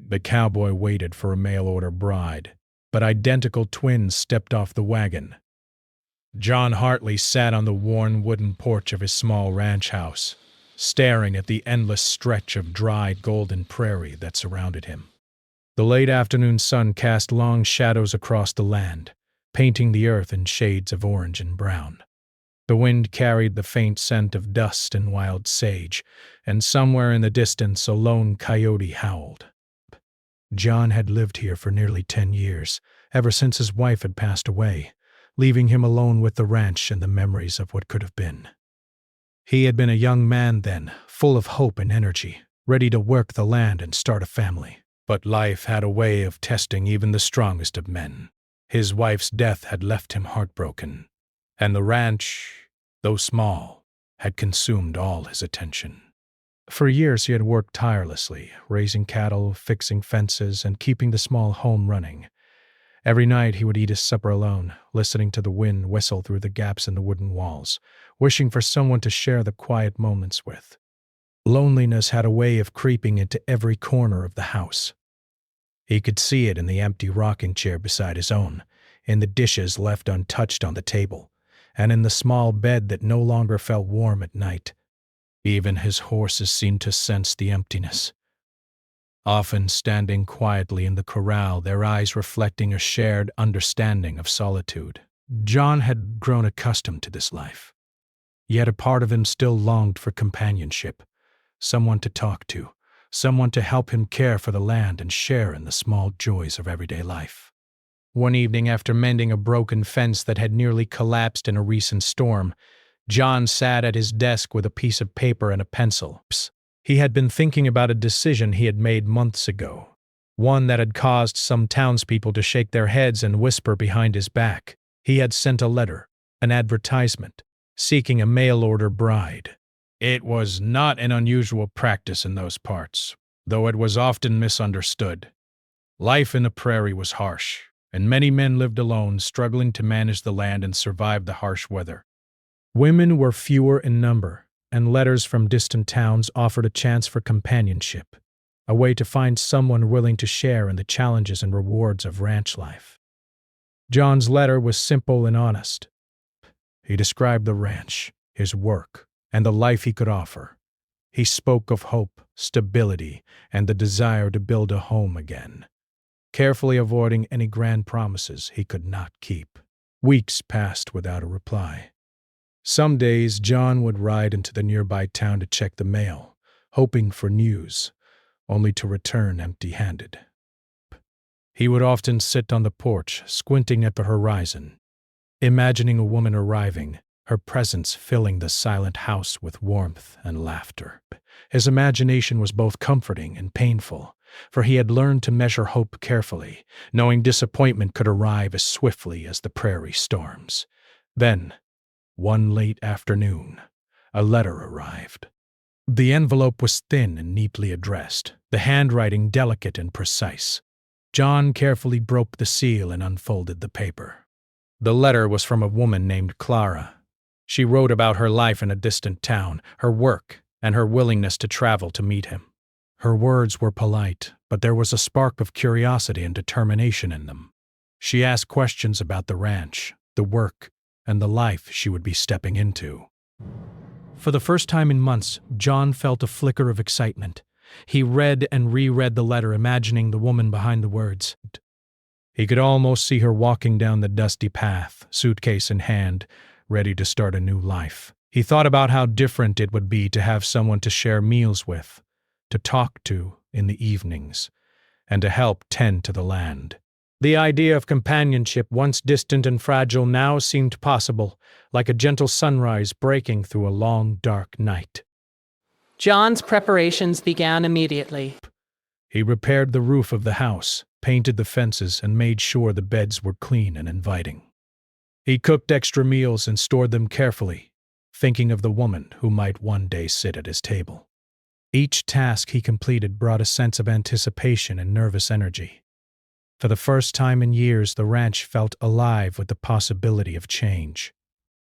The cowboy waited for a mail-order bride, but identical twins stepped off the wagon. John Hartley sat on the worn wooden porch of his small ranch house, staring at the endless stretch of dry golden prairie that surrounded him. The late afternoon sun cast long shadows across the land, painting the earth in shades of orange and brown. The wind carried the faint scent of dust and wild sage, and somewhere in the distance a lone coyote howled. John had lived here for nearly 10 years, ever since his wife had passed away, leaving him alone with the ranch and the memories of what could have been. He had been a young man then, full of hope and energy, ready to work the land and start a family. But life had a way of testing even the strongest of men. His wife's death had left him heartbroken, and the ranch, though small, had consumed all his attention. For years he had worked tirelessly, raising cattle, fixing fences, and keeping the small home running. Every night he would eat his supper alone, listening to the wind whistle through the gaps in the wooden walls, wishing for someone to share the quiet moments with. Loneliness had a way of creeping into every corner of the house. He could see it in the empty rocking chair beside his own, in the dishes left untouched on the table, and in the small bed that no longer felt warm at night. Even his horses seemed to sense the emptiness. Often standing quietly in the corral, their eyes reflecting a shared understanding of solitude. John had grown accustomed to this life. Yet a part of him still longed for companionship, someone to talk to, someone to help him care for the land and share in the small joys of everyday life. One evening, after mending a broken fence that had nearly collapsed in a recent storm, John sat at his desk with a piece of paper and a pencil. He had been thinking about a decision he had made months ago, one that had caused some townspeople to shake their heads and whisper behind his back. He had sent a letter, an advertisement, seeking a mail-order bride. It was not an unusual practice in those parts, though it was often misunderstood. Life in the prairie was harsh, and many men lived alone, struggling to manage the land and survive the harsh weather. Women were fewer in number, and letters from distant towns offered a chance for companionship, a way to find someone willing to share in the challenges and rewards of ranch life. John's letter was simple and honest. He described the ranch, his work, and the life he could offer. He spoke of hope, stability, and the desire to build a home again, carefully avoiding any grand promises he could not keep. Weeks passed without a reply. Some days John would ride into the nearby town to check the mail, hoping for news, only to return empty-handed. He would often sit on the porch, squinting at the horizon, imagining a woman arriving, her presence filling the silent house with warmth and laughter. His imagination was both comforting and painful, for he had learned to measure hope carefully, knowing disappointment could arrive as swiftly as the prairie storms. Then, one late afternoon, a letter arrived. The envelope was thin and neatly addressed, the handwriting delicate and precise. John carefully broke the seal and unfolded the paper. The letter was from a woman named Clara. She wrote about her life in a distant town, her work, and her willingness to travel to meet him. Her words were polite, but there was a spark of curiosity and determination in them. She asked questions about the ranch, the work, and the life she would be stepping into. For the first time in months, John felt a flicker of excitement. He read and reread the letter, imagining the woman behind the words. He could almost see her walking down the dusty path, suitcase in hand, ready to start a new life. He thought about how different it would be to have someone to share meals with, to talk to in the evenings, and to help tend to the land. The idea of companionship, once distant and fragile, now seemed possible, like a gentle sunrise breaking through a long, dark night. John's preparations began immediately. He repaired the roof of the house, painted the fences, and made sure the beds were clean and inviting. He cooked extra meals and stored them carefully, thinking of the woman who might one day sit at his table. Each task he completed brought a sense of anticipation and nervous energy. For the first time in years, the ranch felt alive with the possibility of change.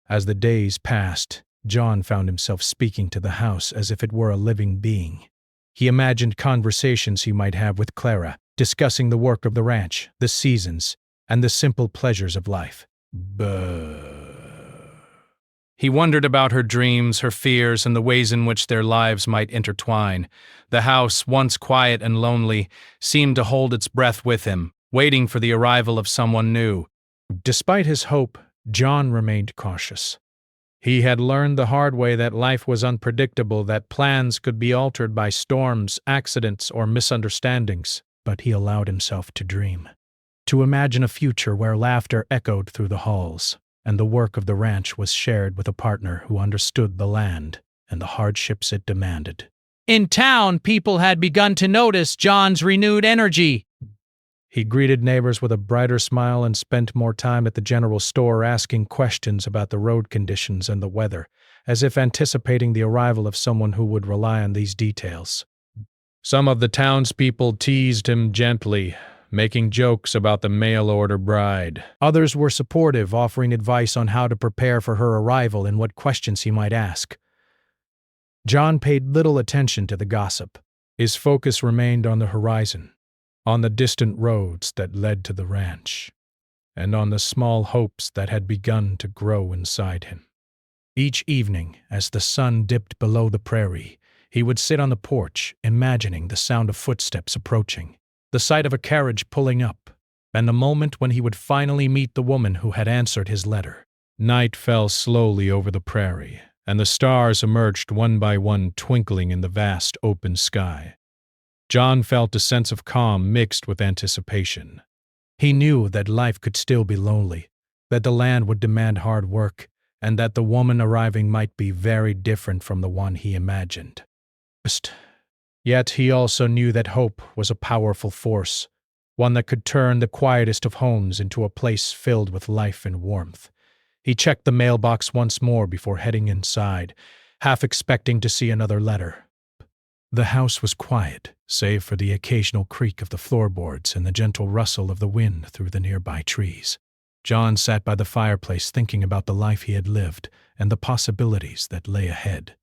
As the days passed, John found himself speaking to the house as if it were a living being. He imagined conversations he might have with Clara, discussing the work of the ranch, the seasons, and the simple pleasures of life. He wondered about her dreams, her fears, and the ways in which their lives might intertwine. The house, once quiet and lonely, seemed to hold its breath with him, waiting for the arrival of someone new. Despite his hope, John remained cautious. He had learned the hard way that life was unpredictable, that plans could be altered by storms, accidents, or misunderstandings, but he allowed himself to dream. To imagine a future where laughter echoed through the halls, and the work of the ranch was shared with a partner who understood the land and the hardships it demanded. In town, people had begun to notice John's renewed energy. He greeted neighbors with a brighter smile and spent more time at the general store asking questions about the road conditions and the weather, as if anticipating the arrival of someone who would rely on these details. Some of the townspeople teased him gently, making jokes about the mail-order bride. Others were supportive, offering advice on how to prepare for her arrival and what questions he might ask. John paid little attention to the gossip. His focus remained on the horizon, on the distant roads that led to the ranch, and on the small hopes that had begun to grow inside him. Each evening, as the sun dipped below the prairie, he would sit on the porch, imagining the sound of footsteps approaching, the sight of a carriage pulling up, and the moment when he would finally meet the woman who had answered his letter. Night fell slowly over the prairie, and the stars emerged one by one, twinkling in the vast open sky. John felt a sense of calm mixed with anticipation. He knew that life could still be lonely, that the land would demand hard work, and that the woman arriving might be very different from the one he imagined. Yet he also knew that hope was a powerful force, one that could turn the quietest of homes into a place filled with life and warmth. He checked the mailbox once more before heading inside, half expecting to see another letter. The house was quiet, save for the occasional creak of the floorboards and the gentle rustle of the wind through the nearby trees. John sat by the fireplace thinking about the life he had lived and the possibilities that lay ahead.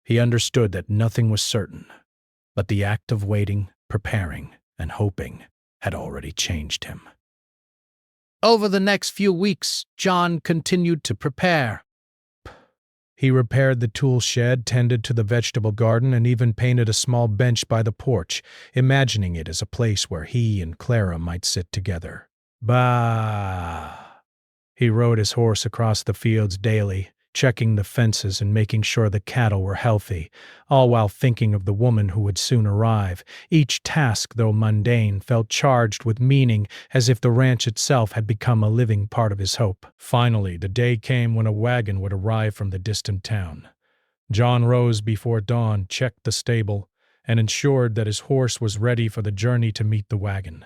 He understood that nothing was certain, but the act of waiting, preparing, and hoping had already changed him. Over the next few weeks, John continued to prepare. He repaired the tool shed, tended to the vegetable garden, and even painted a small bench by the porch, imagining it as a place where he and Clara might sit together. Bah! He rode his horse across the fields daily, checking the fences and making sure the cattle were healthy, all while thinking of the woman who would soon arrive. Each task, though mundane, felt charged with meaning, as if the ranch itself had become a living part of his hope. Finally, the day came when a wagon would arrive from the distant town. John rose before dawn, checked the stable, and ensured that his horse was ready for the journey to meet the wagon.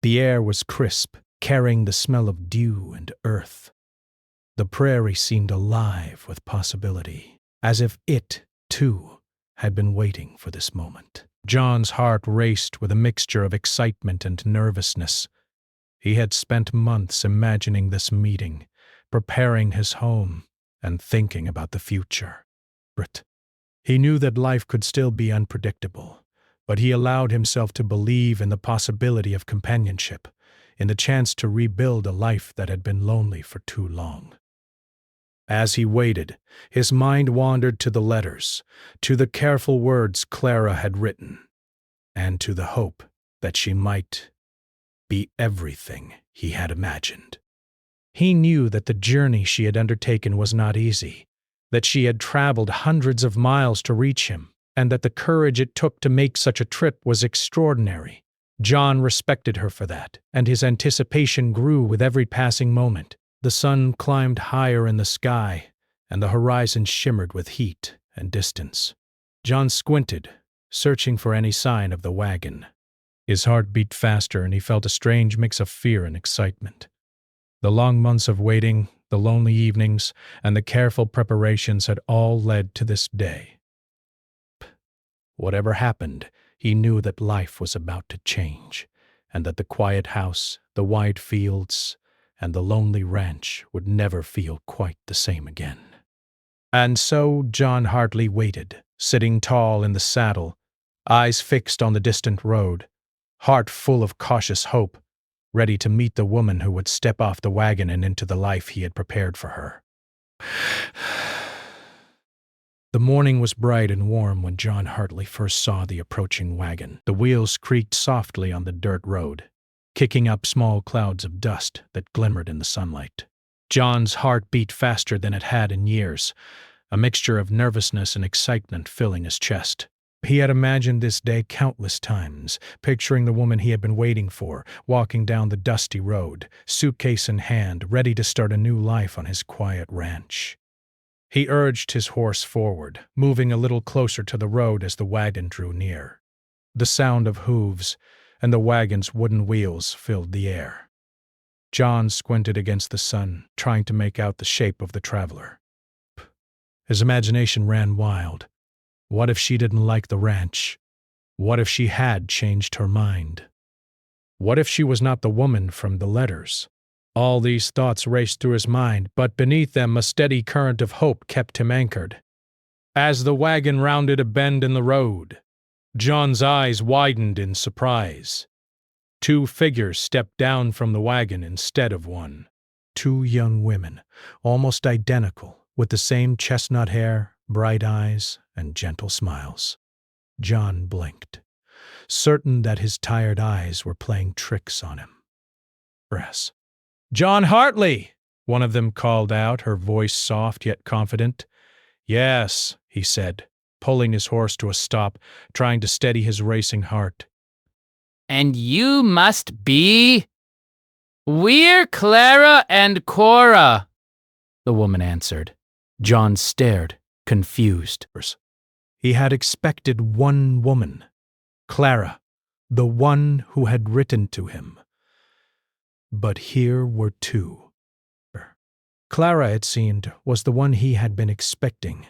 The air was crisp, carrying the smell of dew and earth. The prairie seemed alive with possibility, as if it, too, had been waiting for this moment. John's heart raced with a mixture of excitement and nervousness. He had spent months imagining this meeting, preparing his home, and thinking about the future. He knew that life could still be unpredictable, but he allowed himself to believe in the possibility of companionship, in the chance to rebuild a life that had been lonely for too long. As he waited, his mind wandered to the letters, to the careful words Clara had written, and to the hope that she might be everything he had imagined. He knew that the journey she had undertaken was not easy, that she had traveled hundreds of miles to reach him, and that the courage it took to make such a trip was extraordinary. John respected her for that, and his anticipation grew with every passing moment. The sun climbed higher in the sky, and the horizon shimmered with heat and distance. John squinted, searching for any sign of the wagon. His heart beat faster, and he felt a strange mix of fear and excitement. The long months of waiting, the lonely evenings, and the careful preparations had all led to this day. Whatever happened, he knew that life was about to change, and that the quiet house, the wide fields, and the lonely ranch would never feel quite the same again. And so John Hartley waited, sitting tall in the saddle, eyes fixed on the distant road, heart full of cautious hope, ready to meet the woman who would step off the wagon and into the life he had prepared for her. The morning was bright and warm when John Hartley first saw the approaching wagon. The wheels creaked softly on the dirt road, kicking up small clouds of dust that glimmered in the sunlight. John's heart beat faster than it had in years, a mixture of nervousness and excitement filling his chest. He had imagined this day countless times, picturing the woman he had been waiting for, walking down the dusty road, suitcase in hand, ready to start a new life on his quiet ranch. He urged his horse forward, moving a little closer to the road as the wagon drew near. The sound of hooves and the wagon's wooden wheels filled the air. John squinted against the sun, trying to make out the shape of the traveler. His imagination ran wild. What if she didn't like the ranch? What if she had changed her mind? What if she was not the woman from the letters? All these thoughts raced through his mind, but beneath them a steady current of hope kept him anchored. As the wagon rounded a bend in the road, John's eyes widened in surprise. Two figures stepped down from the wagon instead of one. Two young women, almost identical, with the same chestnut hair, bright eyes, and gentle smiles. John blinked, certain that his tired eyes were playing tricks on him. Press. "John Hartley!" one of them called out, her voice soft yet confident. "Yes," he said, pulling his horse to a stop, trying to steady his racing heart. "And you must be—" "We're Clara and Cora," the woman answered. John stared, confused. He had expected one woman, Clara, the one who had written to him. But here were two. Clara, it seemed, was the one he had been expecting.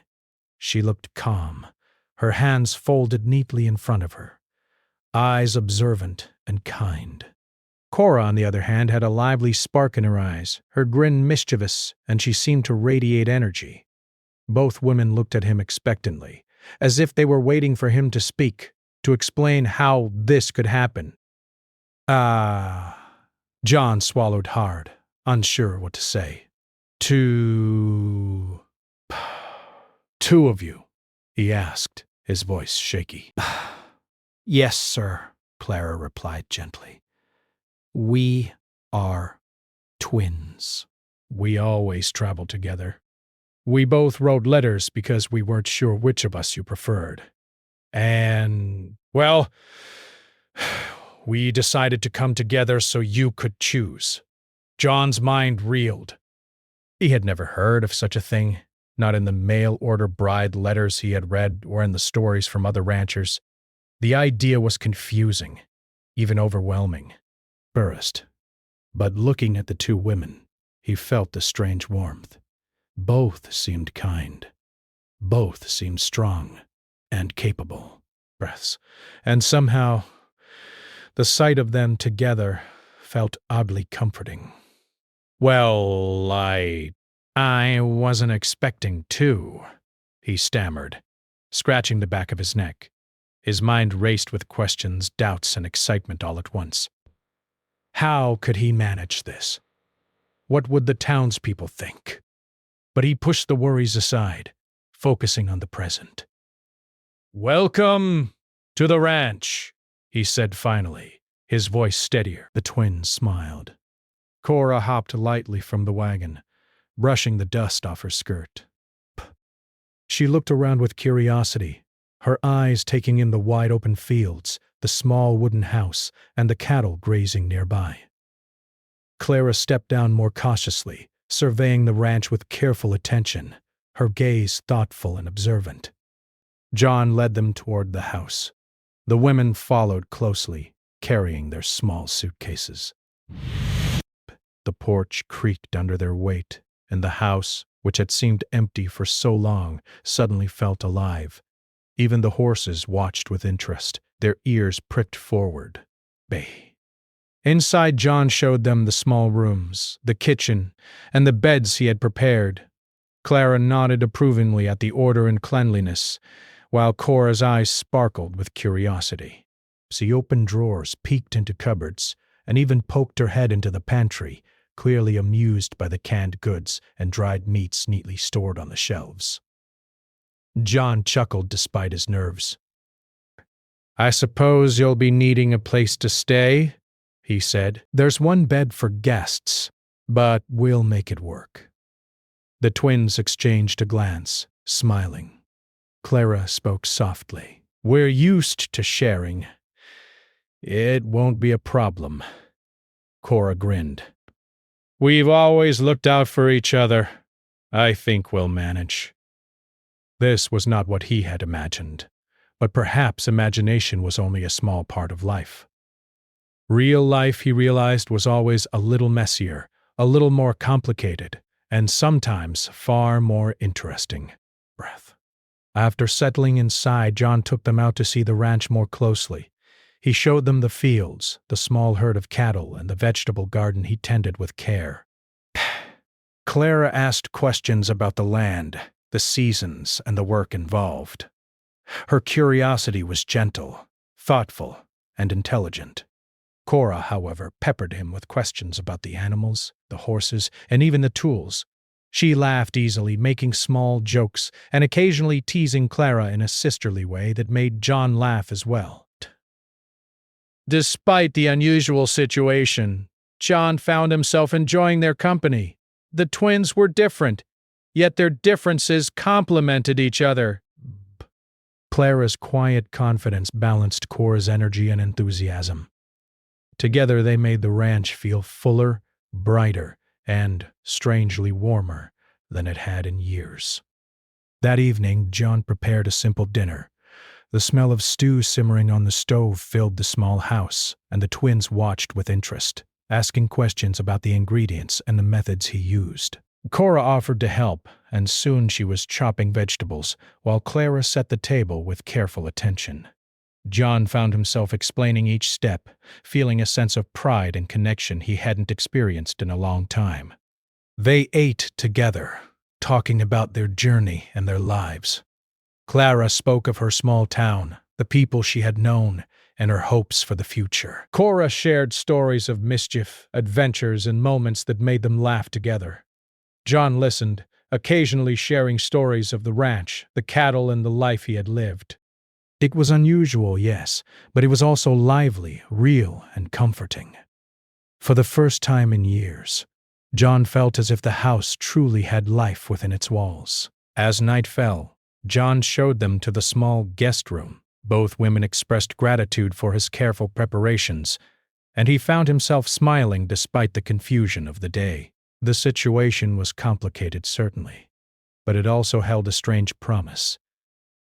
She looked calm, her hands folded neatly in front of her, eyes observant and kind. Cora, on the other hand, had a lively spark in her eyes, her grin mischievous, and she seemed to radiate energy. Both women looked at him expectantly, as if they were waiting for him to speak, to explain how this could happen. John swallowed hard, unsure what to say. Two of you?" he asked, his voice shaky. "Yes, sir," Clara replied gently. "We are twins. We always traveled together. We both wrote letters because we weren't sure which of us you preferred. And, well, we decided to come together so you could choose." John's mind reeled. He had never heard of such a thing, not in the mail-order bride letters he had read or in the stories from other ranchers. The idea was confusing, even overwhelming. Burst. But looking at the two women, he felt the strange warmth. Both seemed kind. Both seemed strong and capable. Breaths. And somehow, the sight of them together felt oddly comforting. "Well, I wasn't expecting two," he stammered, scratching the back of his neck. His mind raced with questions, doubts, and excitement all at once. How could he manage this? What would the townspeople think? But he pushed the worries aside, focusing on the present. "Welcome to the ranch," he said finally, his voice steadier. The twins smiled. Cora hopped lightly from the wagon, brushing the dust off her skirt. She looked around with curiosity, her eyes taking in the wide-open fields, the small wooden house, and the cattle grazing nearby. Clara stepped down more cautiously, surveying the ranch with careful attention, her gaze thoughtful and observant. John led them toward the house. The women followed closely, carrying their small suitcases. The porch creaked under their weight, and the house, which had seemed empty for so long, suddenly felt alive. Even the horses watched with interest, their ears pricked forward. Bay. Inside, John showed them the small rooms, the kitchen, and the beds he had prepared. Clara nodded approvingly at the order and cleanliness, while Cora's eyes sparkled with curiosity. She opened drawers, peeked into cupboards, and even poked her head into the pantry, clearly amused by the canned goods and dried meats neatly stored on the shelves. John chuckled despite his nerves. "I suppose you'll be needing a place to stay," he said. "There's one bed for guests, but we'll make it work." The twins exchanged a glance, smiling. Clara spoke softly. "We're used to sharing. It won't be a problem." Cora grinned. "We've always looked out for each other. I think we'll manage." This was not what he had imagined, but perhaps imagination was only a small part of life. Real life, he realized, was always a little messier, a little more complicated, and sometimes far more interesting. After settling inside, John took them out to see the ranch more closely. He showed them the fields, the small herd of cattle, and the vegetable garden he tended with care. Clara asked questions about the land, the seasons, and the work involved. Her curiosity was gentle, thoughtful, and intelligent. Cora, however, peppered him with questions about the animals, the horses, and even the tools. She laughed easily, making small jokes, and occasionally teasing Clara in a sisterly way that made John laugh as well. Despite the unusual situation, John found himself enjoying their company. The twins were different, yet their differences complemented each other. Clara's quiet confidence balanced Cora's energy and enthusiasm. Together they made the ranch feel fuller, brighter, and strangely warmer than it had in years. That evening, John prepared a simple dinner. The smell of stew simmering on the stove filled the small house, and the twins watched with interest, asking questions about the ingredients and the methods he used. Cora offered to help, and soon she was chopping vegetables, while Clara set the table with careful attention. John found himself explaining each step, feeling a sense of pride and connection he hadn't experienced in a long time. They ate together, talking about their journey and their lives. Clara spoke of her small town, the people she had known, and her hopes for the future. Cora shared stories of mischief, adventures, and moments that made them laugh together. John listened, occasionally sharing stories of the ranch, the cattle, and the life he had lived. It was unusual, yes, but it was also lively, real, and comforting. For the first time in years, John felt as if the house truly had life within its walls. As night fell, John showed them to the small guest room. Both women expressed gratitude for his careful preparations, and he found himself smiling despite the confusion of the day. The situation was complicated, certainly, but it also held a strange promise.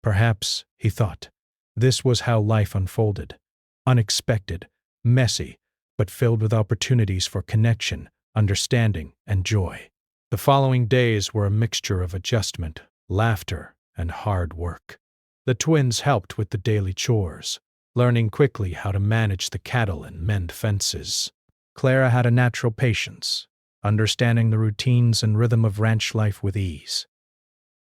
Perhaps, he thought, this was how life unfolded. Unexpected, messy, but filled with opportunities for connection, understanding, and joy. The following days were a mixture of adjustment, laughter, and hard work. The twins helped with the daily chores, learning quickly how to manage the cattle and mend fences. Clara had a natural patience, understanding the routines and rhythm of ranch life with ease.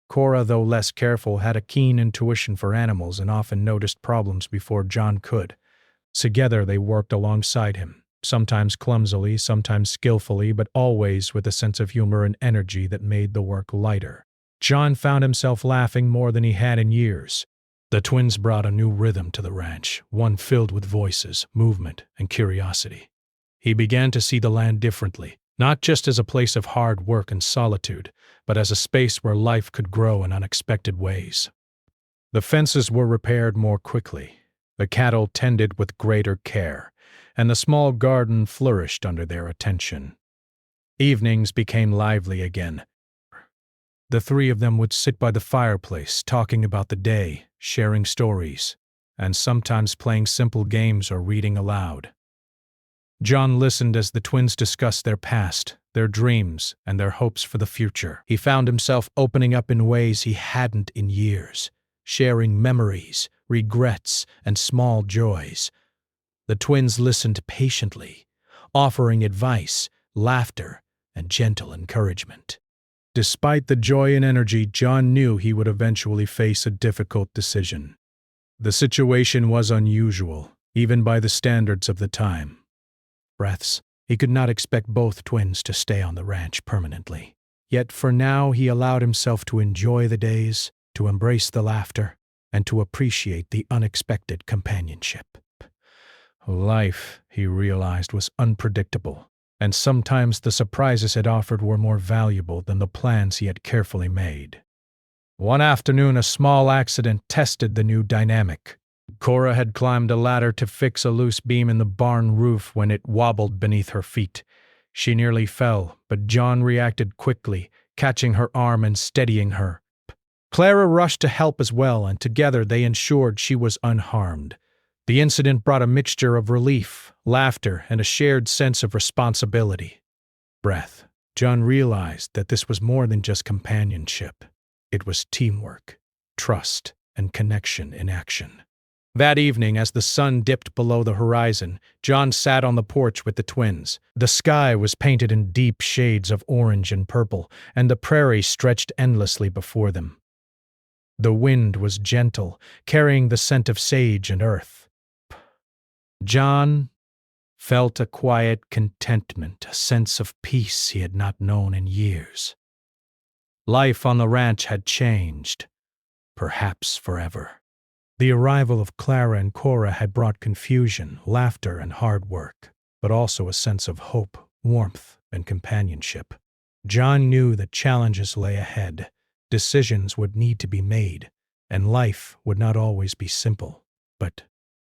Cora, though less careful, had a keen intuition for animals and often noticed problems before John could. Together they worked alongside him, sometimes clumsily, sometimes skillfully, but always with a sense of humor and energy that made the work lighter. John found himself laughing more than he had in years. The twins brought a new rhythm to the ranch, one filled with voices, movement, and curiosity. He began to see the land differently, not just as a place of hard work and solitude, but as a space where life could grow in unexpected ways. The fences were repaired more quickly, the cattle tended with greater care, and the small garden flourished under their attention. Evenings became lively again. The three of them would sit by the fireplace, talking about the day, sharing stories, and sometimes playing simple games or reading aloud. John listened as the twins discussed their past, their dreams, and their hopes for the future. He found himself opening up in ways he hadn't in years, sharing memories, regrets, and small joys. The twins listened patiently, offering advice, laughter, and gentle encouragement. Despite the joy and energy, John knew he would eventually face a difficult decision. The situation was unusual, even by the standards of the time. Breaths. He could not expect both twins to stay on the ranch permanently. Yet for now he allowed himself to enjoy the days, to embrace the laughter, and to appreciate the unexpected companionship. Life, he realized, was unpredictable, and sometimes the surprises it offered were more valuable than the plans he had carefully made. One afternoon, a small accident tested the new dynamic. Cora had climbed a ladder to fix a loose beam in the barn roof when it wobbled beneath her feet. She nearly fell, but John reacted quickly, catching her arm and steadying her. Clara rushed to help as well, and together they ensured she was unharmed. The incident brought a mixture of relief, laughter, and a shared sense of responsibility. Breath. John realized that this was more than just companionship. It was teamwork, trust, and connection in action. That evening, as the sun dipped below the horizon, John sat on the porch with the twins. The sky was painted in deep shades of orange and purple, and the prairie stretched endlessly before them. The wind was gentle, carrying the scent of sage and earth. John felt a quiet contentment, a sense of peace he had not known in years. Life on the ranch had changed, perhaps forever. The arrival of Clara and Cora had brought confusion, laughter, and hard work, but also a sense of hope, warmth, and companionship. John knew that challenges lay ahead, decisions would need to be made, and life would not always be simple. But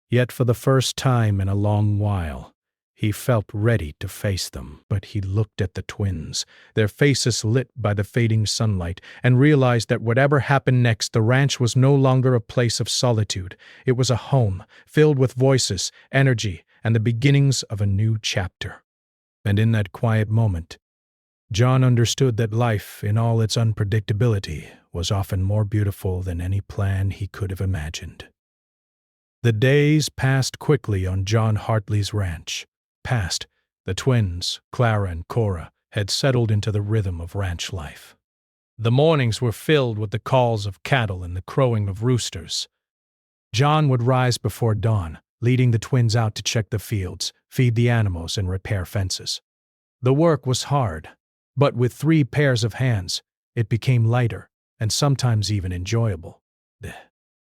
yet for the first time in a long while, he felt ready to face them. But he looked at the twins, their faces lit by the fading sunlight, and realized that whatever happened next, the ranch was no longer a place of solitude. It was a home, filled with voices, energy, and the beginnings of a new chapter. And in that quiet moment, John understood that life, in all its unpredictability, was often more beautiful than any plan he could have imagined. The days passed quickly on John Hartley's ranch. The twins, Clara and Cora, had settled into the rhythm of ranch life. The mornings were filled with the calls of cattle and the crowing of roosters. John would rise before dawn, leading the twins out to check the fields, feed the animals, and repair fences. The work was hard, but with 3 pairs of hands, it became lighter and sometimes even enjoyable.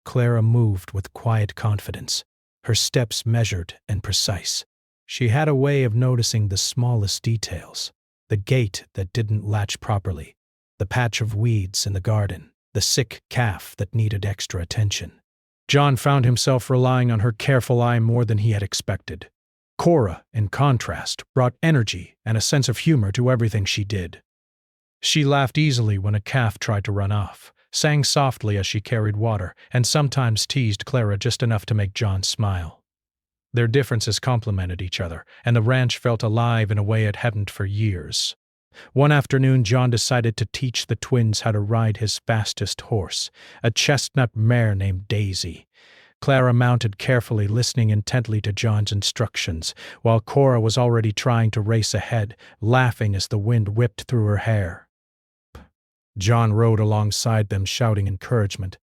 Clara moved with quiet confidence, her steps measured and precise. She had a way of noticing the smallest details, the gate that didn't latch properly, the patch of weeds in the garden, the sick calf that needed extra attention. John found himself relying on her careful eye more than he had expected. Cora, in contrast, brought energy and a sense of humor to everything she did. She laughed easily when a calf tried to run off, sang softly as she carried water, and sometimes teased Clara just enough to make John smile. Their differences complemented each other, and the ranch felt alive in a way it hadn't for years. One afternoon, John decided to teach the twins how to ride his fastest horse, a chestnut mare named Daisy. Clara mounted carefully, listening intently to John's instructions, while Cora was already trying to race ahead, laughing as the wind whipped through her hair. John rode alongside them, shouting encouragement,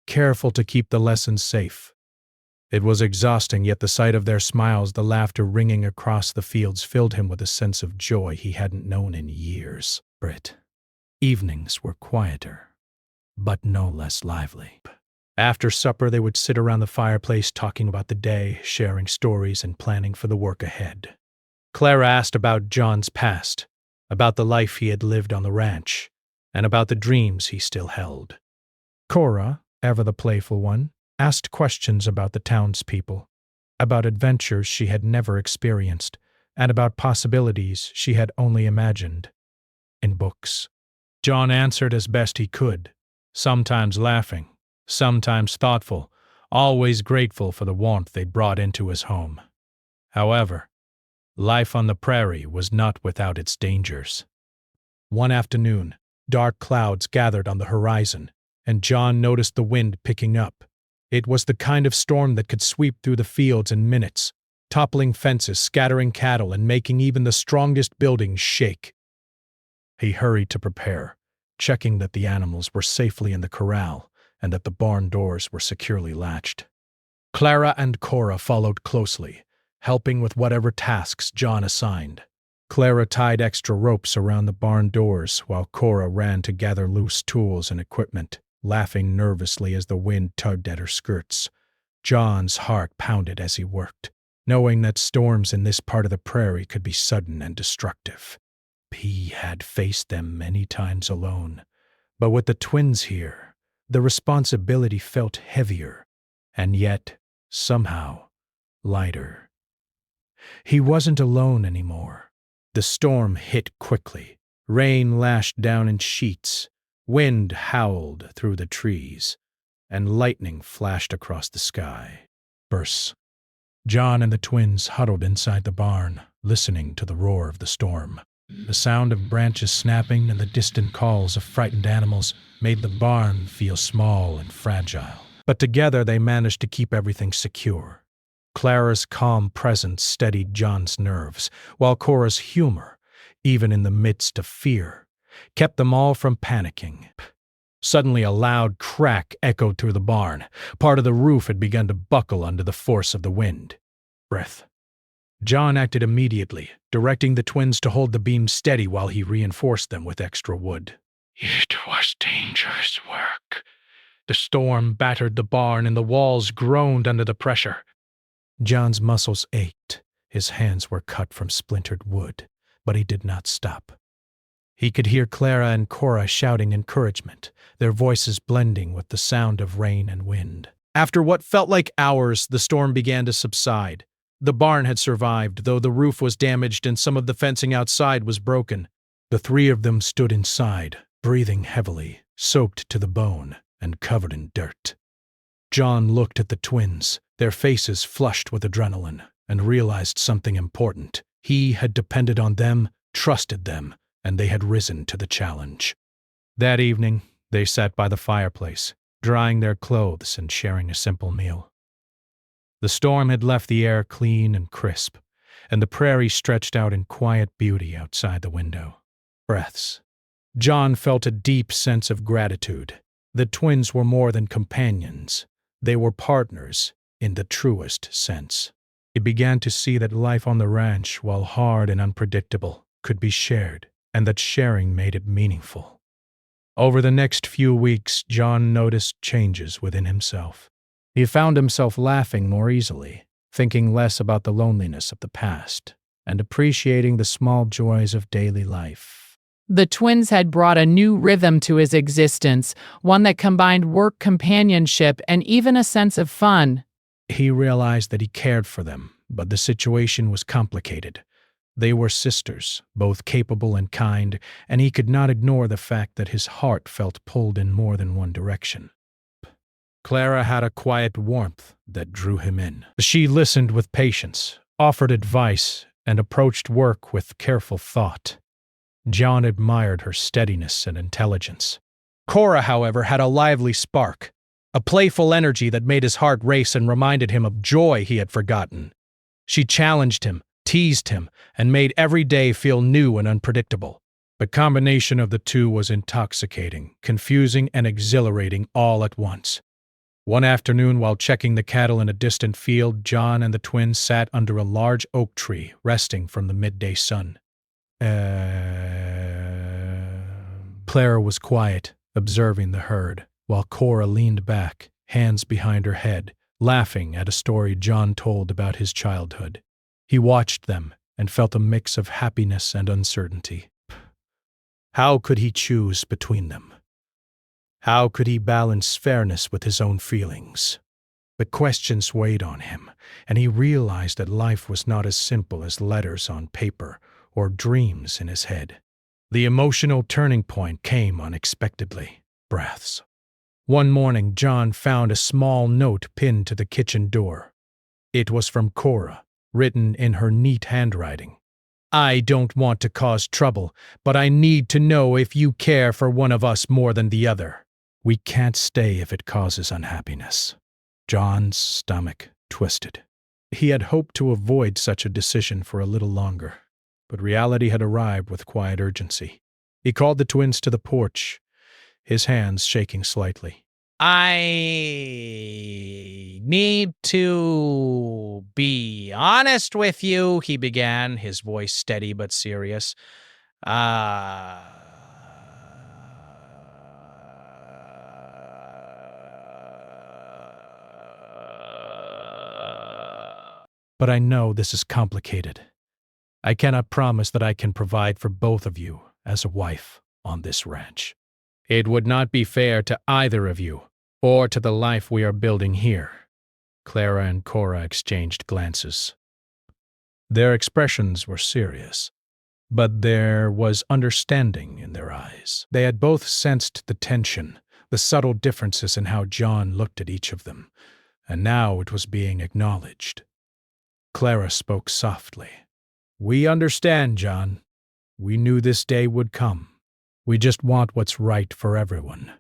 careful to keep the lessons safe. It was exhausting, yet the sight of their smiles, the laughter ringing across the fields, filled him with a sense of joy he hadn't known in years. Evenings were quieter, but no less lively. After supper, they would sit around the fireplace talking about the day, sharing stories and planning for the work ahead. Clara asked about John's past, about the life he had lived on the ranch, and about the dreams he still held. Cora, ever the playful one, asked questions about the townspeople, about adventures she had never experienced, and about possibilities she had only imagined in books. John answered as best he could, sometimes laughing, sometimes thoughtful, always grateful for the warmth they'd brought into his home. However, life on the prairie was not without its dangers. One afternoon, dark clouds gathered on the horizon, and John noticed the wind picking up. It was the kind of storm that could sweep through the fields in minutes, toppling fences, scattering cattle, and making even the strongest buildings shake. He hurried to prepare, checking that the animals were safely in the corral and that the barn doors were securely latched. Clara and Cora followed closely, helping with whatever tasks John assigned. Clara tied extra ropes around the barn doors while Cora ran to gather loose tools and equipment, laughing nervously as the wind tugged at her skirts. John's heart pounded as he worked, knowing that storms in this part of the prairie could be sudden and destructive. He had faced them many times alone, but with the twins here, the responsibility felt heavier, and yet, somehow, lighter. He wasn't alone anymore. The storm hit quickly. Rain lashed down in sheets, wind howled through the trees, and lightning flashed across the sky. Bursts. John and the twins huddled inside the barn, listening to the roar of the storm. The sound of branches snapping and the distant calls of frightened animals made the barn feel small and fragile. But together they managed to keep everything secure. Clara's calm presence steadied John's nerves, while Cora's humor, even in the midst of fear, kept them all from panicking. Suddenly a loud crack echoed through the barn. Part of the roof had begun to buckle under the force of the wind. Breath. John acted immediately, directing the twins to hold the beam steady while he reinforced them with extra wood. It was dangerous work. The storm battered the barn and the walls groaned under the pressure. John's muscles ached. His hands were cut from splintered wood, but he did not stop. He could hear Clara and Cora shouting encouragement, their voices blending with the sound of rain and wind. After what felt like hours, the storm began to subside. The barn had survived, though the roof was damaged and some of the fencing outside was broken. The three of them stood inside, breathing heavily, soaked to the bone and covered in dirt. John looked at the twins, their faces flushed with adrenaline, and realized something important. He had depended on them, trusted them, and they had risen to the challenge. That evening, they sat by the fireplace, drying their clothes and sharing a simple meal. The storm had left the air clean and crisp, and the prairie stretched out in quiet beauty outside the window. Breaths. John felt a deep sense of gratitude. The twins were more than companions. They were partners in the truest sense. He began to see that life on the ranch, while hard and unpredictable, could be shared, and that sharing made it meaningful. Over the next few weeks, John noticed changes within himself. He found himself laughing more easily, thinking less about the loneliness of the past, and appreciating the small joys of daily life. The twins had brought a new rhythm to his existence, one that combined work, companionship, and even a sense of fun. He realized that he cared for them, but the situation was complicated. They were sisters, both capable and kind, and he could not ignore the fact that his heart felt pulled in more than one direction. Clara had a quiet warmth that drew him in. She listened with patience, offered advice, and approached work with careful thought. John admired her steadiness and intelligence. Cora, however, had a lively spark, a playful energy that made his heart race and reminded him of joy he had forgotten. She challenged him, teased him, and made every day feel new and unpredictable. The combination of the two was intoxicating, confusing, and exhilarating all at once. One afternoon, while checking the cattle in a distant field, John and the twins sat under a large oak tree, resting from the midday sun. Clara was quiet, observing the herd, while Cora leaned back, hands behind her head, laughing at a story John told about his childhood. He watched them and felt a mix of happiness and uncertainty. How could he choose between them? How could he balance fairness with his own feelings? The questions weighed on him, and he realized that life was not as simple as letters on paper or dreams in his head. The emotional turning point came unexpectedly. Breaths. One morning, John found a small note pinned to the kitchen door. It was from Cora, written in her neat handwriting. I don't want to cause trouble, but I need to know if you care for one of us more than the other. We can't stay if it causes unhappiness. John's stomach twisted. He had hoped to avoid such a decision for a little longer, but reality had arrived with quiet urgency. He called the twins to the porch, his hands shaking slightly. I need to be honest with you, he began, his voice steady but serious. Uh, But I know this is complicated. I cannot promise that I can provide for both of you as a wife on this ranch. It would not be fair to either of you, or to the life we are building here. Clara and Cora exchanged glances. Their expressions were serious, but there was understanding in their eyes. They had both sensed the tension, the subtle differences in how John looked at each of them, and now it was being acknowledged. Clara spoke softly. "We understand, John. We knew this day would come. We just want what's right for everyone."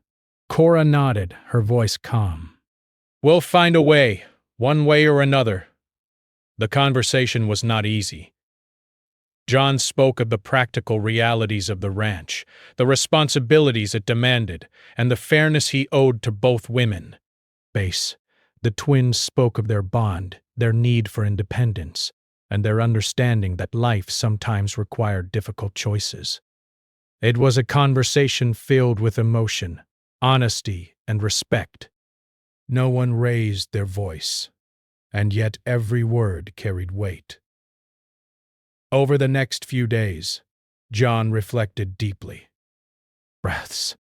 Cora nodded, her voice calm. "We'll find a way, one way or another." The conversation was not easy. John spoke of the practical realities of the ranch, the responsibilities it demanded, and the fairness he owed to both women. The twins spoke of their bond, their need for independence, and their understanding that life sometimes required difficult choices. It was a conversation filled with emotion, honesty, and respect. No one raised their voice, and yet every word carried weight. Over the next few days, John reflected deeply. Breaths.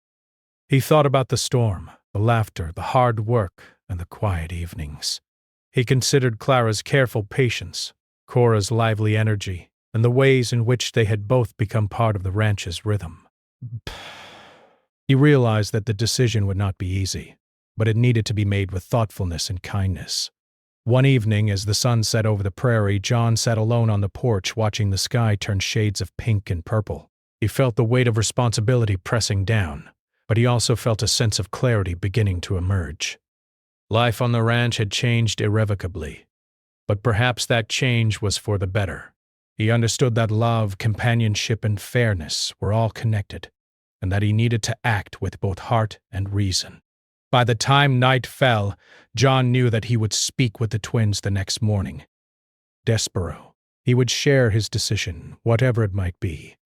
He thought about the storm, the laughter, the hard work, and the quiet evenings. He considered Clara's careful patience, Cora's lively energy, and the ways in which they had both become part of the ranch's rhythm. He realized that the decision would not be easy, but it needed to be made with thoughtfulness and kindness. One evening, as the sun set over the prairie, John sat alone on the porch watching the sky turn shades of pink and purple. He felt the weight of responsibility pressing down, but he also felt a sense of clarity beginning to emerge. Life on the ranch had changed irrevocably, but perhaps that change was for the better. He understood that love, companionship, and fairness were all connected, and that he needed to act with both heart and reason. By the time night fell, John knew that he would speak with the twins the next morning. Despero, he would share his decision, whatever it might be,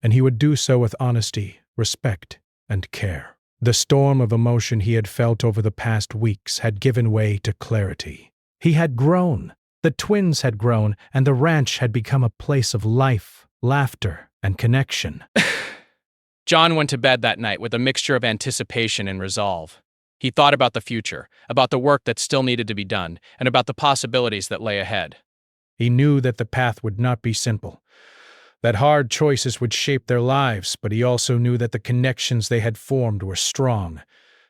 and he would do so with honesty, respect, and care. The storm of emotion he had felt over the past weeks had given way to clarity. He had grown, the twins had grown, and the ranch had become a place of life, laughter, and connection. John went to bed that night with a mixture of anticipation and resolve. He thought about the future, about the work that still needed to be done, and about the possibilities that lay ahead. He knew that the path would not be simple, that hard choices would shape their lives, but he also knew that the connections they had formed were strong,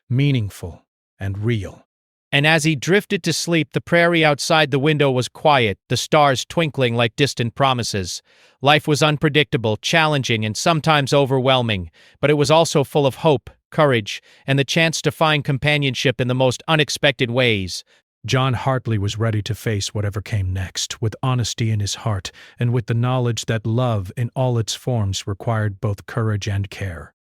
meaningful, and real. And as he drifted to sleep, the prairie outside the window was quiet, the stars twinkling like distant promises. Life was unpredictable, challenging, and sometimes overwhelming, but it was also full of hope, courage, and the chance to find companionship in the most unexpected ways. John Hartley was ready to face whatever came next, with honesty in his heart, and with the knowledge that love in all its forms required both courage and care.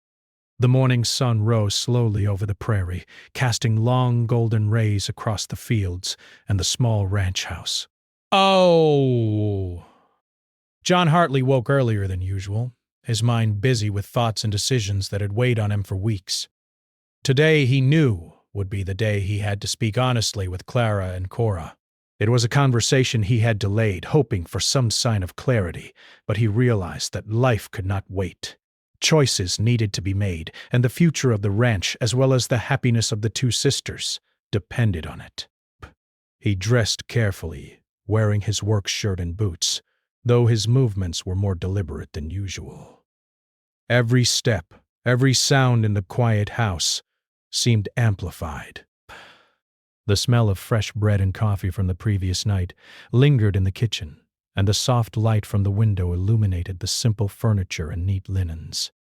The morning sun rose slowly over the prairie, casting long golden rays across the fields and the small ranch house. Oh! John Hartley woke earlier than usual, his mind busy with thoughts and decisions that had weighed on him for weeks. Today, he knew, would be the day he had to speak honestly with Clara and Cora. It was a conversation he had delayed, hoping for some sign of clarity, but he realized that life could not wait. Choices needed to be made, and the future of the ranch, as well as the happiness of the two sisters, depended on it. He dressed carefully, wearing his work shirt and boots, though his movements were more deliberate than usual. Every step, every sound in the quiet house seemed amplified. The smell of fresh bread and coffee from the previous night lingered in the kitchen, and the soft light from the window illuminated the simple furniture and neat linens.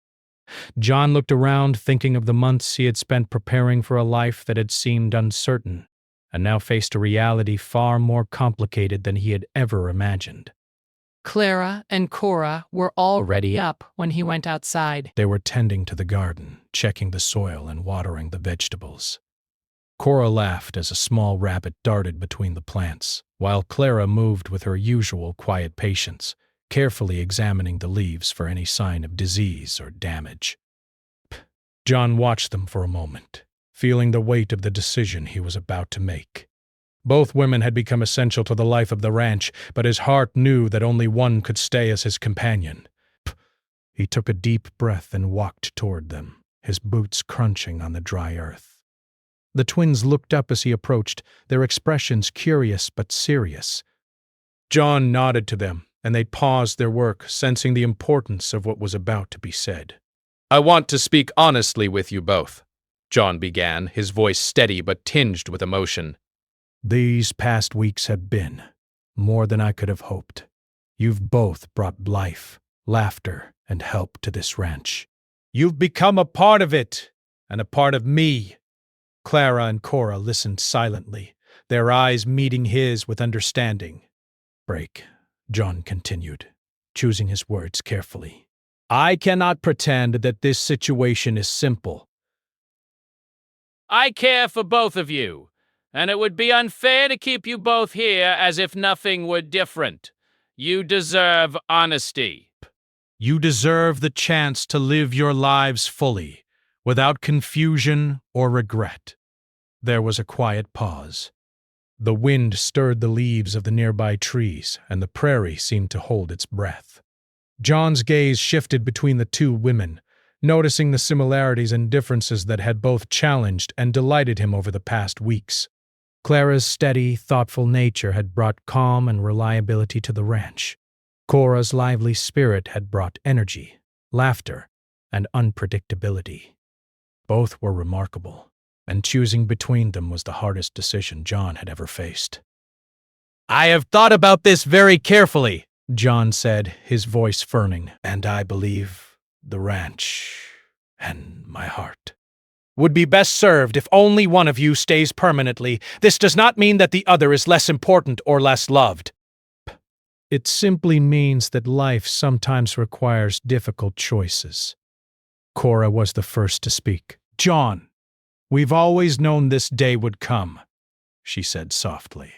John looked around, thinking of the months he had spent preparing for a life that had seemed uncertain, and now faced a reality far more complicated than he had ever imagined. Clara and Cora were already up when he went outside. They were tending to the garden, checking the soil and watering the vegetables. Cora laughed as a small rabbit darted between the plants, while Clara moved with her usual quiet patience, carefully examining the leaves for any sign of disease or damage. John watched them for a moment, feeling the weight of the decision he was about to make. Both women had become essential to the life of the ranch, but his heart knew that only one could stay as his companion. He took a deep breath and walked toward them, his boots crunching on the dry earth. The twins looked up as he approached, their expressions curious but serious. John nodded to them, and they paused their work, sensing the importance of what was about to be said. "I want to speak honestly with you both," John began, his voice steady but tinged with emotion. These past weeks have been more than I could have hoped. You've both brought life, laughter, and help to this ranch. You've become a part of it, and a part of me. Clara and Cora listened silently, their eyes meeting his with understanding. Break, John continued, choosing his words carefully. I cannot pretend that this situation is simple. I care for both of you, and it would be unfair to keep you both here as if nothing were different. You deserve honesty. You deserve the chance to live your lives fully, without confusion or regret. There was a quiet pause. The wind stirred the leaves of the nearby trees, and the prairie seemed to hold its breath. John's gaze shifted between the two women, noticing the similarities and differences that had both challenged and delighted him over the past weeks. Clara's steady, thoughtful nature had brought calm and reliability to the ranch. Cora's lively spirit had brought energy, laughter, and unpredictability. Both were remarkable, and choosing between them was the hardest decision John had ever faced. I have thought about this very carefully, John said, his voice firming, and I believe the ranch and my heart would be best served if only one of you stays permanently. This does not mean that the other is less important or less loved. It simply means that life sometimes requires difficult choices. Cora was the first to speak. John, we've always known this day would come, she said softly.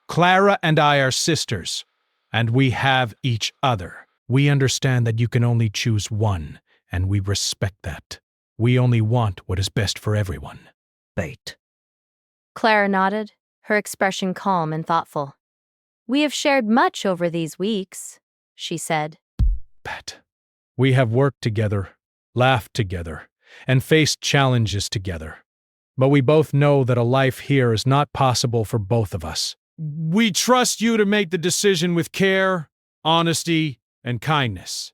Clara and I are sisters, and we have each other. We understand that you can only choose one, and we respect that. We only want what is best for everyone. Bait. Clara nodded, her expression calm and thoughtful. We have shared much over these weeks, she said. Bet. We have worked together, laughed together, and faced challenges together. But we both know that a life here is not possible for both of us. We trust you to make the decision with care, honesty, and kindness.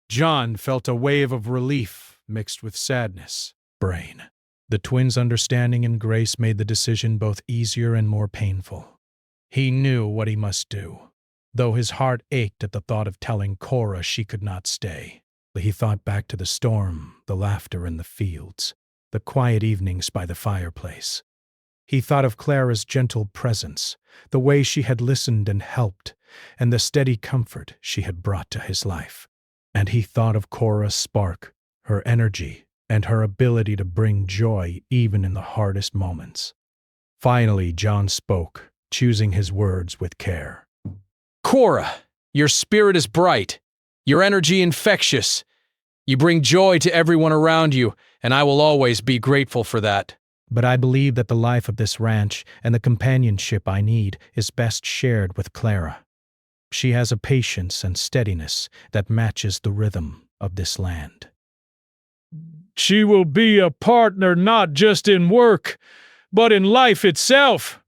John felt a wave of relief mixed with sadness. Brain. The twins' understanding and grace made the decision both easier and more painful. He knew what he must do, though his heart ached at the thought of telling Cora she could not stay. He thought back to the storm, the laughter in the fields, the quiet evenings by the fireplace. He thought of Clara's gentle presence, the way she had listened and helped, and the steady comfort she had brought to his life. And he thought of Cora's spark, her energy, and her ability to bring joy even in the hardest moments. Finally, John spoke, choosing his words with care. Cora, your spirit is bright, your energy infectious. You bring joy to everyone around you, and I will always be grateful for that. But I believe that the life of this ranch and the companionship I need is best shared with Clara. She has a patience and steadiness that matches the rhythm of this land. She will be a partner not just in work, but in life itself.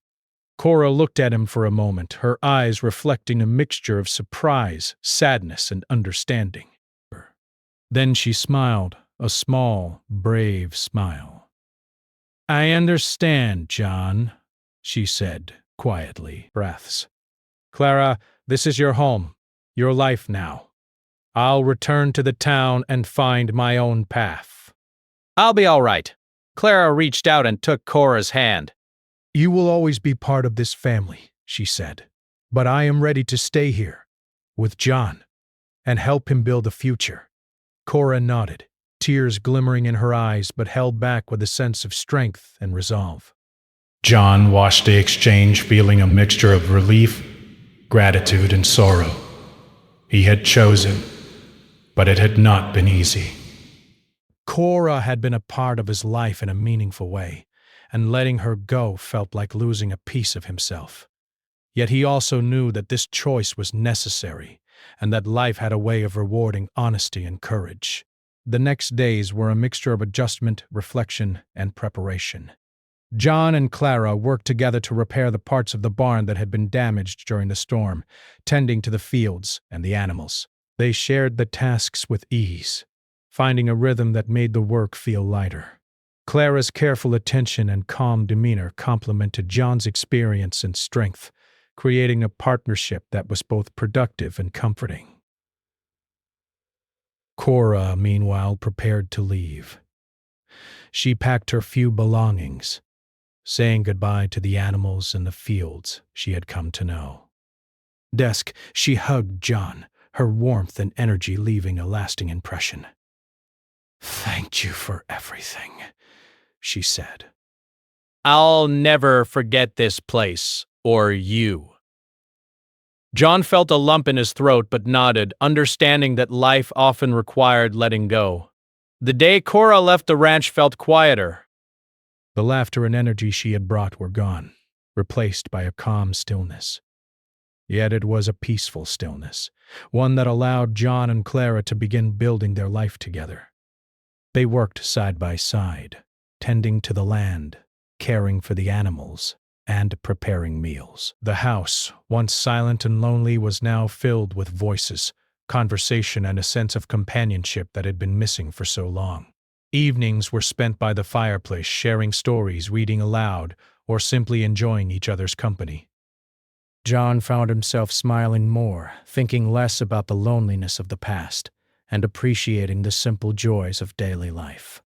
Cora looked at him for a moment, her eyes reflecting a mixture of surprise, sadness, and understanding. Then she smiled, a small, brave smile. I understand, John, she said, quietly. Breaths. Clara, this is your home, your life now. I'll return to the town and find my own path. I'll be all right. Clara reached out and took Cora's hand. You will always be part of this family, she said, but I am ready to stay here. with John, and help him build a future. Cora nodded, tears glimmering in her eyes but held back with a sense of strength and resolve. John watched the exchange, feeling a mixture of relief, gratitude, and sorrow. He had chosen, but it had not been easy. Cora had been a part of his life in a meaningful way, and letting her go felt like losing a piece of himself. Yet he also knew that this choice was necessary, and that life had a way of rewarding honesty and courage. The next days were a mixture of adjustment, reflection, and preparation. John and Clara worked together to repair the parts of the barn that had been damaged during the storm, tending to the fields and the animals. They shared the tasks with ease, finding a rhythm that made the work feel lighter. Clara's careful attention and calm demeanor complemented John's experience and strength, creating a partnership that was both productive and comforting. Cora, meanwhile, prepared to leave. She packed her few belongings, saying goodbye to the animals and the fields she had come to know. She hugged John, her warmth and energy leaving a lasting impression. "Thank you for everything," she said. I'll never forget this place, or you. John felt a lump in his throat but nodded, understanding that life often required letting go. The day Cora left the ranch felt quieter. The laughter and energy she had brought were gone, replaced by a calm stillness. Yet it was a peaceful stillness, one that allowed John and Clara to begin building their life together. They worked side by side, tending to the land, caring for the animals, and preparing meals. The house, once silent and lonely, was now filled with voices, conversation, and a sense of companionship that had been missing for so long. Evenings were spent by the fireplace, sharing stories, reading aloud, or simply enjoying each other's company. John found himself smiling more, thinking less about the loneliness of the past, and appreciating the simple joys of daily life.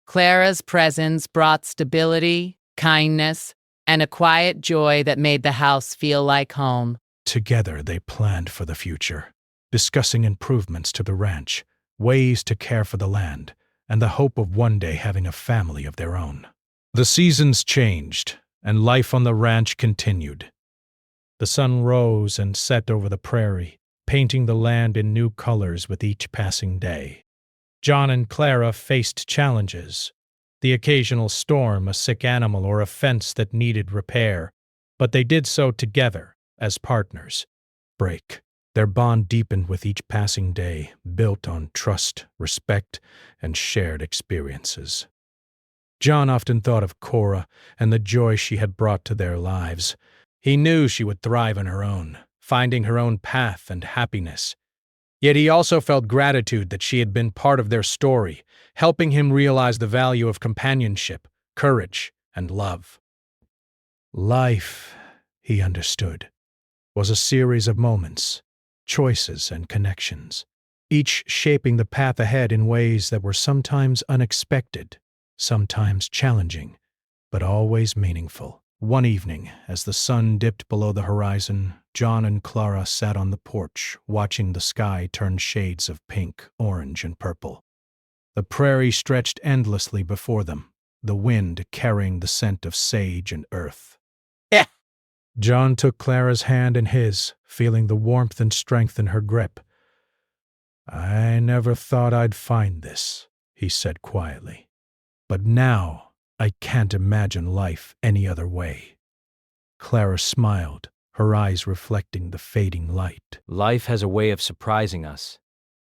Clara's presence brought stability, kindness, and a quiet joy that made the house feel like home. Together they planned for the future, discussing improvements to the ranch, ways to care for the land, and the hope of one day having a family of their own. The seasons changed, and life on the ranch continued. The sun rose and set over the prairie, painting the land in new colors with each passing day. John and Clara faced challenges, the occasional storm, a sick animal, or a fence that needed repair, but they did so together, as partners. Their bond deepened with each passing day, built on trust, respect, and shared experiences. John often thought of Cora and the joy she had brought to their lives. He knew she would thrive on her own, finding her own path and happiness. Yet he also felt gratitude that she had been part of their story, helping him realize the value of companionship, courage, and love. Life, he understood, was a series of moments, choices, and connections, each shaping the path ahead in ways that were sometimes unexpected, sometimes challenging, but always meaningful. One evening, as the sun dipped below the horizon, John and Clara sat on the porch, watching the sky turn shades of pink, orange, and purple. The prairie stretched endlessly before them, the wind carrying the scent of sage and earth. John took Clara's hand in his, feeling the warmth and strength in her grip. "I never thought I'd find this," he said quietly. "But now I can't imagine life any other way." Clara smiled, her eyes reflecting the fading light. Life has a way of surprising us,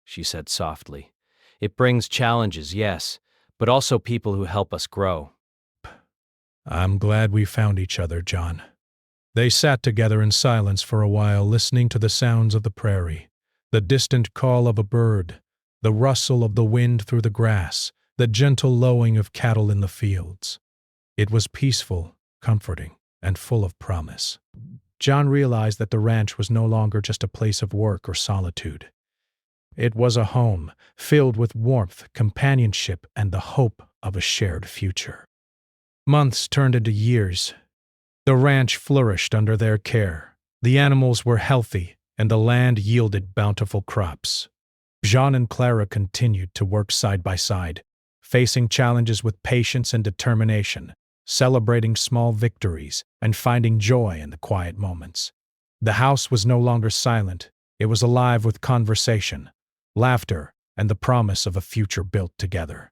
she said softly. It brings challenges, yes, but also people who help us grow. "I'm glad we found each other, John." They sat together in silence for a while, listening to the sounds of the prairie, the distant call of a bird, the rustle of the wind through the grass, the gentle lowing of cattle in the fields. It was peaceful, comforting, and full of promise. John realized that the ranch was no longer just a place of work or solitude. It was a home filled with warmth, companionship, and the hope of a shared future. Months turned into years. The ranch flourished under their care. The animals were healthy, and the land yielded bountiful crops. Jean and Clara continued to work side by side, facing challenges with patience and determination, celebrating small victories and finding joy in the quiet moments. The house was no longer silent, it was alive with conversation, laughter, and the promise of a future built together.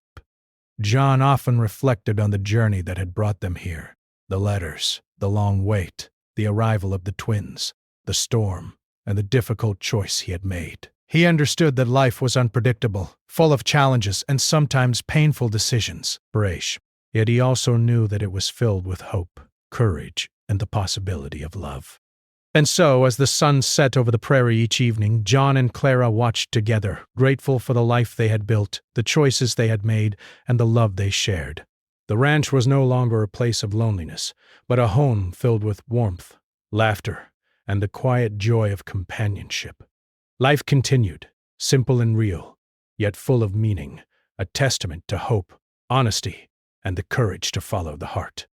John often reflected on the journey that had brought them here, the letters, the long wait, the arrival of the twins, the storm, and the difficult choice he had made. He understood that life was unpredictable, full of challenges and sometimes painful decisions. Yet he also knew that it was filled with hope, courage, and the possibility of love. And so, as the sun set over the prairie each evening, John and Clara watched together, grateful for the life they had built, the choices they had made, and the love they shared. The ranch was no longer a place of loneliness, but a home filled with warmth, laughter, and the quiet joy of companionship. Life continued, simple and real, yet full of meaning, a testament to hope, honesty, and the courage to follow the heart.